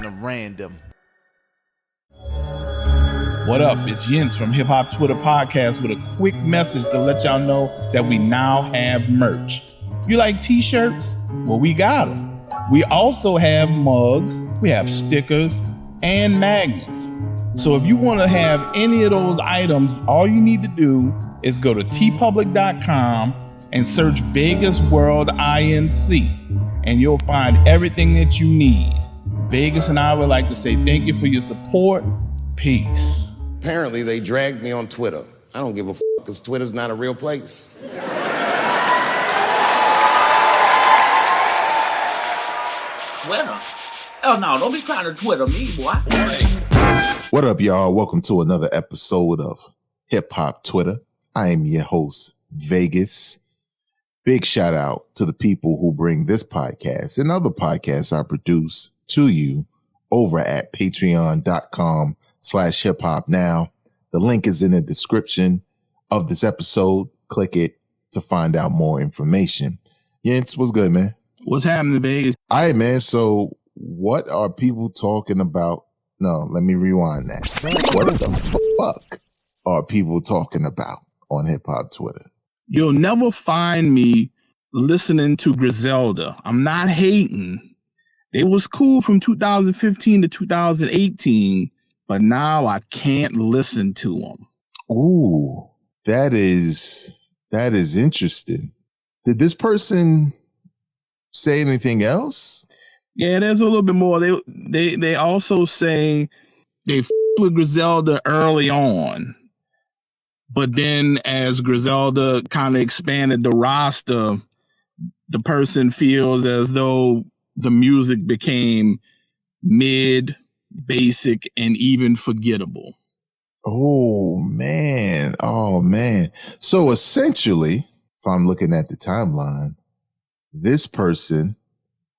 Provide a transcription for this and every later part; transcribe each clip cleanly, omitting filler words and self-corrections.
kind of random. What up? It's Jens from Hip Hop Twitter Podcast with a quick message to let y'all know that we now have merch. You like t-shirts? Well, we got them. We also have mugs, we have stickers, and magnets. So if you want to have any of those items, all you need to do is go to tpublic.com and search Vegas World INC, and you'll find everything that you need. Vegas and I would like to say thank you for your support. Peace. Apparently, they dragged me on Twitter. I don't give a f*** because Twitter's not a real place. Twitter? Oh no, don't be trying to Twitter me, boy. What up, y'all? Welcome to another episode of Hip Hop Twitter. I am your host, Vegas. Big shout out to the people who bring this podcast and other podcasts I produce to you over at patreon.com/hiphopnow. The link is in the description of this episode. Click it to find out more information. Jens, what's good, man? What's happening, Vegas? All right, man. So what are people talking about? No, let me rewind that. What the fuck are people talking about on Hip Hop Twitter? You'll never find me listening to Griselda. I'm not hating. It was cool from 2015 to 2018, but now I can't listen to them. Ooh, that is interesting. Did this person say anything else? Yeah, there's a little bit more. They also say they with Griselda early on, but then as Griselda kind of expanded the roster, the person feels as though the music became mid, basic, and even forgettable. Oh man. So essentially, if I'm looking at the timeline, this person,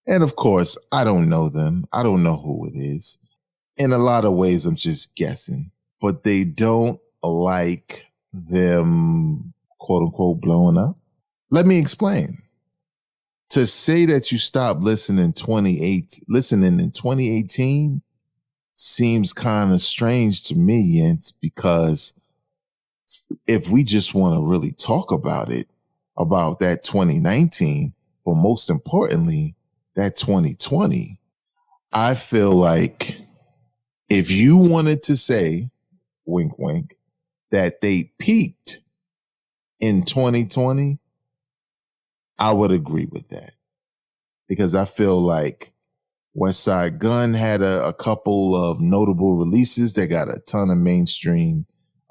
and of course, I don't know them. I don't know who it is. In a lot of ways, I'm just guessing. But they don't like them, quote unquote, blowing up. Let me explain. To say that you stopped listening in 2018 seems kind of strange to me, Jens, because if we just want to really talk about it, about that 2019, but most importantly, that 2020, I feel like if you wanted to say, wink, wink, that they peaked in 2020, I would agree with that. Because I feel like Westside Gunn had a couple of notable releases that got a ton of mainstream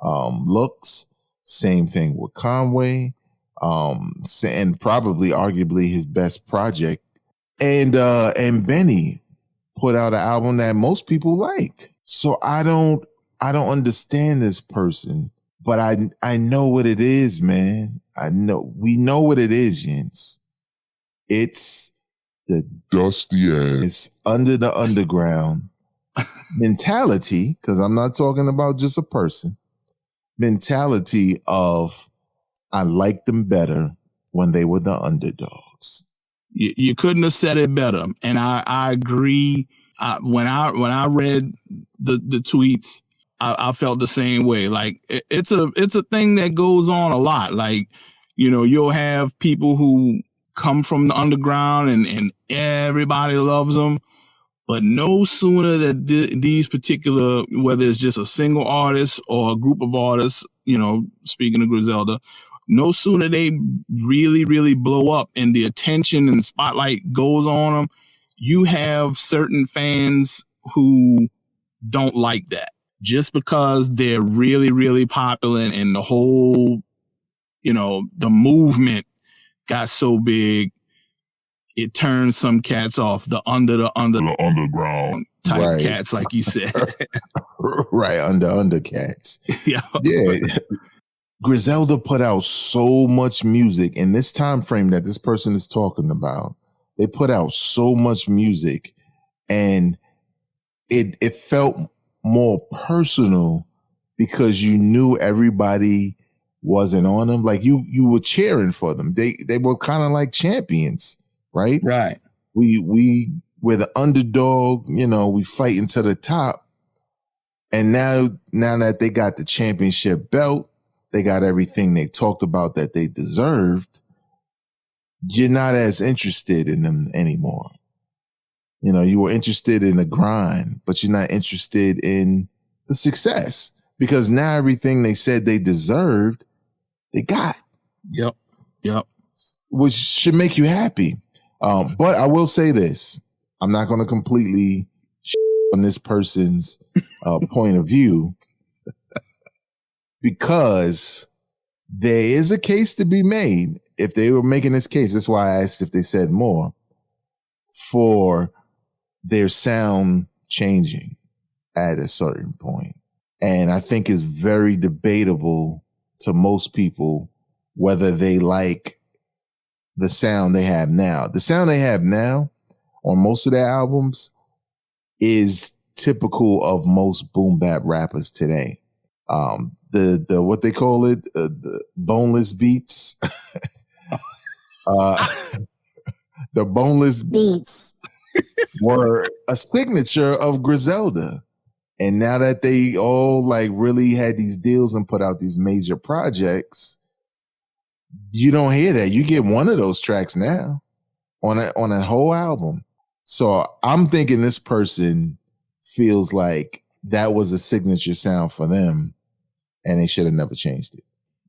looks. Same thing with Conway, and probably arguably his best project. And Benny put out an album that most people liked. So I don't understand this person, but I know what it is, man. We know what it is, Jens. It's the dusty ass. It's under the underground mentality, because I'm not talking about just a person. Mentality of I liked them better when they were the underdogs. You couldn't have said it better, and I agree. When I read the tweets, I felt the same way. Like it's a thing that goes on a lot. Like, you know, you'll have people who come from the underground and everybody loves them, but no sooner that these particular, whether it's just a single artist or a group of artists, you know, speaking of Griselda, no sooner they really, really blow up and the attention and spotlight goes on them, you have certain fans who don't like that just because they're really, really popular and the whole, you know, the movement got so big, it turns some cats off, the underground type right. cats, like you said. Right, under cats. Yeah. Griselda put out so much music in this time frame that this person is talking about. They put out so much music, and it felt more personal because you knew everybody wasn't on them. Like you were cheering for them. They were kind of like champions, right? Right. We we're the underdog, we fighting to the top. And now that they got the championship belt, they got everything they talked about that they deserved, you're not as interested in them anymore. You were interested in the grind, but you're not interested in the success because now everything they said they deserved, they got. Yep. Which should make you happy. But I will say this. I'm not going to completely on this person's point of view because there is a case to be made. If they were making this case, that's why I asked if they said more, for their sound changing at a certain point. And I think it's very debatable to most people whether they like the sound they have now. The sound they have now on most of their albums is typical of most boom bap rappers today. The what they call it, the boneless beats. The boneless beats were a signature of Griselda. And now that they all like really had these deals and put out these major projects, you don't hear that. You get one of those tracks now on a whole album. So I'm thinking this person feels like that was a signature sound for them and they should have never changed it.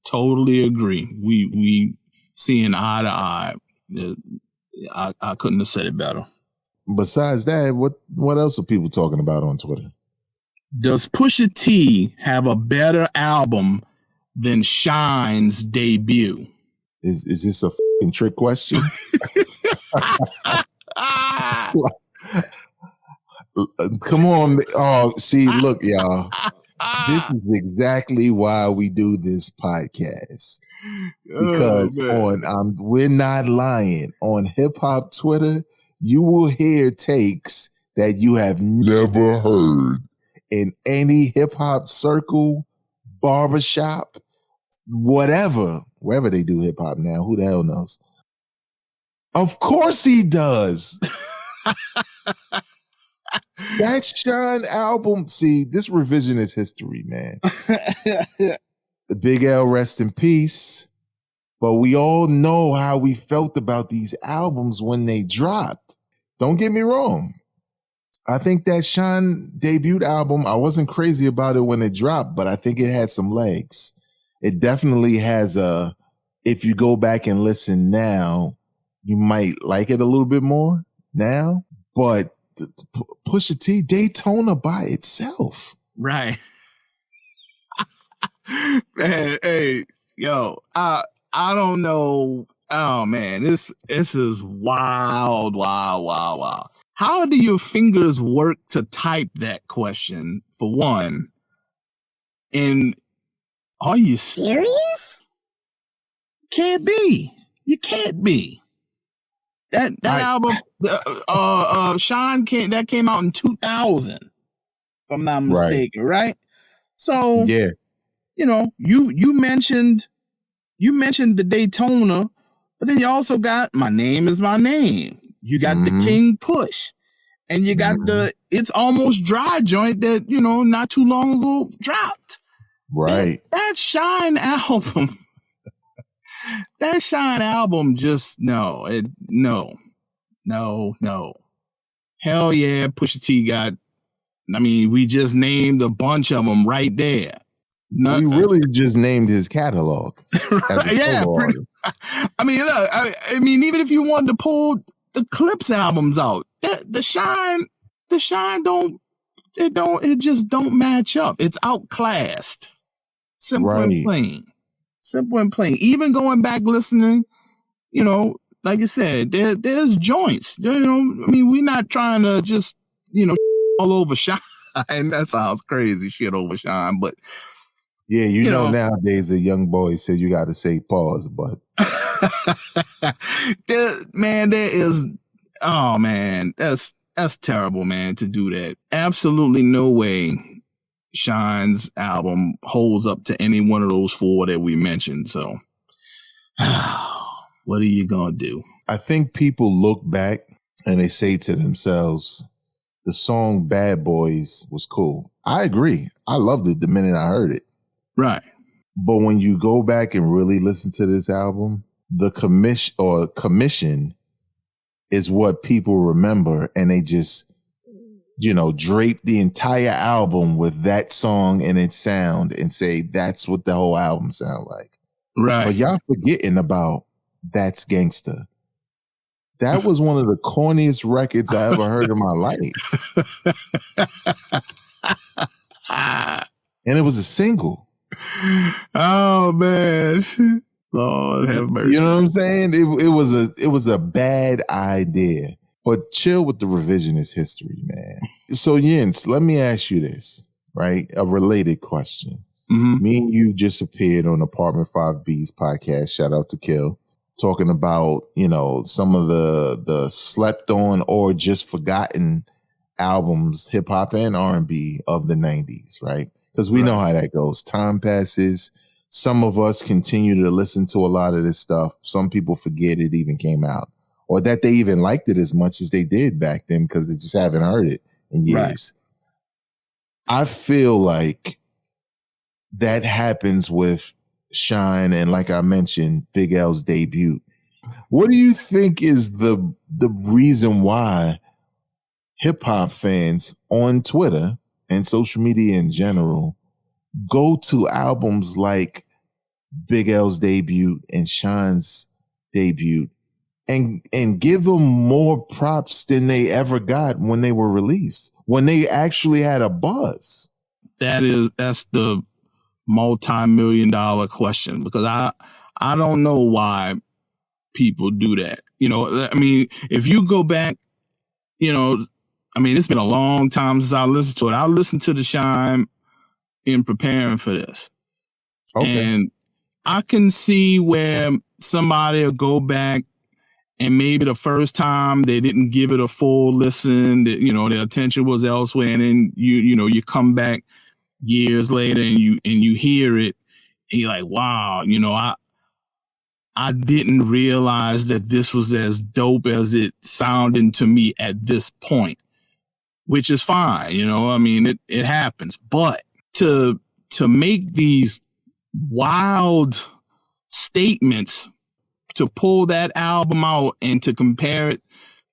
Totally agree. We seeing eye to eye. I couldn't have said it better. Besides that, what else are people talking about on Twitter? Does Pusha T have a better album than Shyne's debut? Is this a fucking trick question? Come on. Oh, see, look, y'all. This is exactly why we do this podcast. Because we're not lying. On hip hop Twitter, you will hear takes that you have never heard in any hip hop circle, barbershop, whatever, wherever they do hip hop now. Who the hell knows? Of course he does. That Shyne album, see, this revisionist history, man. The Big L, rest in peace. But we all know how we felt about these albums when they dropped. Don't get me wrong. I think that Shyne debut album, I wasn't crazy about it when it dropped, but I think it had some legs. It definitely has if you go back and listen now, you might like it a little bit more now. But Pusha T, Daytona by itself. Right. Man, hey, yo, I don't know. Oh man, this is wild. How do your fingers work to type that question, for one? And are you serious? Can't be. You can't be. That album, Shyne came out in 2000, if I'm not mistaken, right? So yeah, you mentioned the Daytona, but then you also got My Name Is My Name. You got the King Push, and you got the It's Almost Dry joint that not too long ago dropped. Right. That Shyne album. That Shyne album just no. Hell yeah, Pusha T got. I mean, we just named a bunch of them right there. We really just named his catalog. Yeah, I mean, look, I mean, even if you wanted to pull the Clips albums out, the Shyne it just don't match up. It's outclassed. Simple and plain. Simple and plain. Even going back listening, like you said, there's joints. I mean, we're not trying to just, all over Shyne. That sounds crazy, shit over Shyne, but yeah, nowadays a young boy says you got to say pause, but that's terrible, man, to do that. Absolutely no way Shyne's album holds up to any one of those four that we mentioned. So what are you gonna do? I think people look back and they say to themselves, the song Bad Boys was cool. I agree. I loved it the minute I heard it. Right. But when you go back and really listen to this album, the commission is what people remember, and they just, drape the entire album with that song and its sound and say that's what the whole album sound like. Right. But y'all forgetting about That's Gangsta. That was one of the corniest records I ever heard in my life. And it was a single. Oh man. Lord have mercy. You know what I'm saying? It was a bad idea. But chill with the revisionist history, man. So Jens, let me ask you this, right? A related question. Mm-hmm. Me and you just appeared on Apartment 5B's podcast. Shout out to Kill. Talking about, some of the slept on or just forgotten albums, hip hop and R&B of the 90s, right? Because we know how that goes. Time passes. Some of us continue to listen to a lot of this stuff. Some people forget it even came out, or that they even liked it as much as they did back then because they just haven't heard it in years. Right. I feel like that happens with Shyne and, like I mentioned, Big L's debut. What do you think is the reason why hip hop fans on Twitter and social media in general go to albums like Big L's debut and Shyne's debut and give them more props than they ever got when they were released, when they actually had a buzz? That's the multi-million-dollar question, because I don't know why people do that. If you go back, it's been a long time since I listened to it. I listened to the Shyne in preparing for this. Okay. And I can see where somebody will go back and maybe the first time they didn't give it a full listen, that, their attention was elsewhere. And then you come back years later and you hear it and you're like, wow, I didn't realize that this was as dope as it sounded to me at this point, which is fine. It happens. But to make these wild statements, to pull that album out and to compare it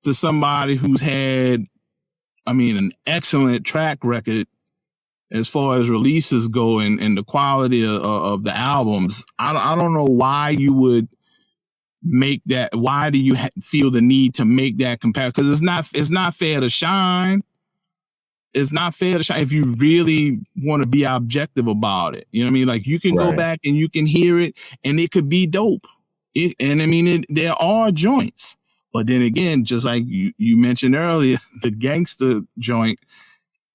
to somebody who's had, an excellent track record as far as releases go and the quality of the albums, I don't know why you would make that. Why do you feel the need to make that comparison? Because it's not fair to Shyne. It's not fair to Shyne if you really want to be objective about it. You know what I mean? Like, you can go back and you can hear it and it could be dope. There are joints. But then again, just like you mentioned earlier, the gangster joint,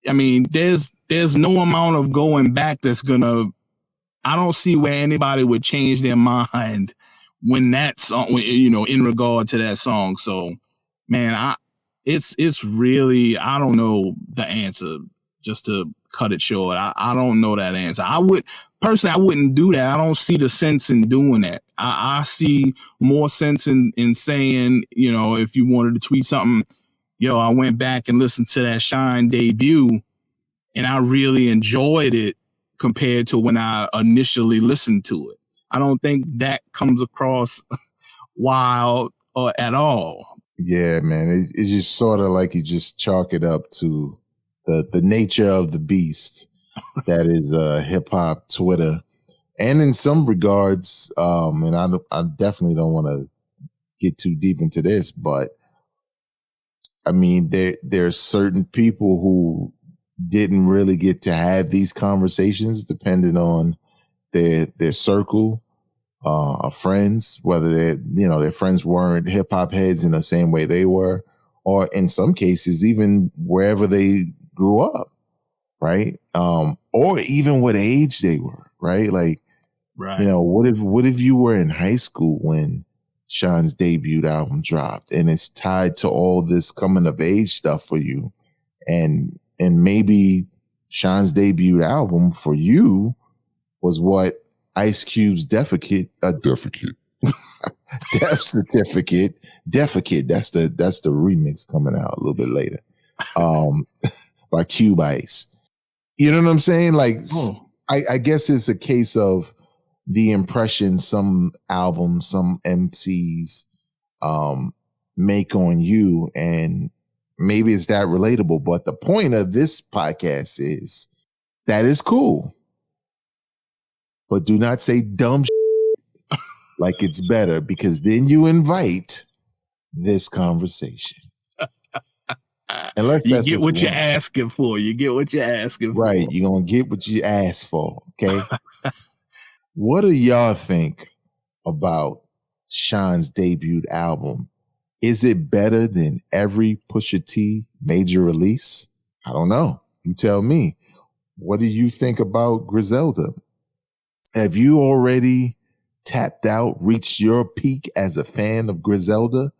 there's no amount of going back that's gonna. I don't see where anybody would change their mind when that song, in regard to that song. So, man, it's really, I don't know the answer. Just to cut it short, I don't know that answer. I wouldn't do that. I don't see the sense in doing that. I see more sense in saying, if you wanted to tweet something, I went back and listened to that Shyne debut and I really enjoyed it compared to when I initially listened to it. I don't think that comes across wild or at all. Yeah, man. It's just sort of like you just chalk it up to the nature of the beast that is hip hop Twitter. And in some regards, and I definitely don't want to get too deep into this, but there's certain people who didn't really get to have these conversations depending on their circle of friends, whether their friends weren't hip hop heads in the same way they were, or in some cases, even wherever they grew up, right? Or even what age they were, right? Like, right. What if you were in high school when Shyne's debut album dropped and it's tied to all this coming of age stuff for you, and maybe Shyne's debut album for you was what Ice Cube's Defecate Death Certificate, Defecate. That's the remix coming out a little bit later. By Cube Ice. You know what I'm saying? Like, I guess it's a case of the impression some albums, some MCs make on you, and maybe it's that relatable. But the point of this podcast is that is cool, but do not say dumb like it's better, because then you invite this conversation. Unless you get what you're asking for. You get what you're asking for. Right. You're going to get what you asked for. Okay. What do y'all think about Shyne's debut album? Is it better than every Pusha T major release? I don't know. You tell me. What do you think about Griselda? Have you already tapped out, reached your peak as a fan of Griselda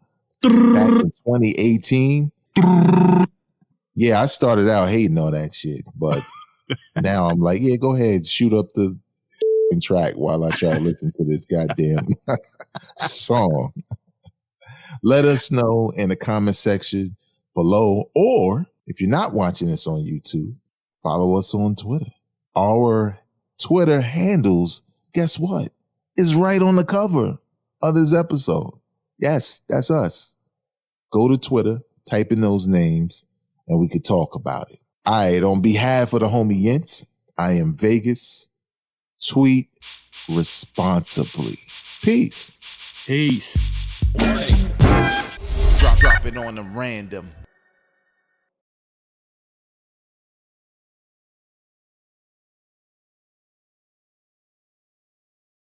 back in 2018? Yeah, I started out hating all that shit, but now I'm like, yeah, go ahead, shoot up the track while I try to listen to this goddamn song. Let us know in the comment section below, or if you're not watching this on YouTube, follow us on Twitter. Our Twitter handles, guess what, is right on the cover of this episode. Yes, that's us. Go to Twitter, type in those names, and we could talk about it. All right, on behalf of the homie Yents, I am Vegas. Tweet responsibly. Peace. Peace. Drop it on the random.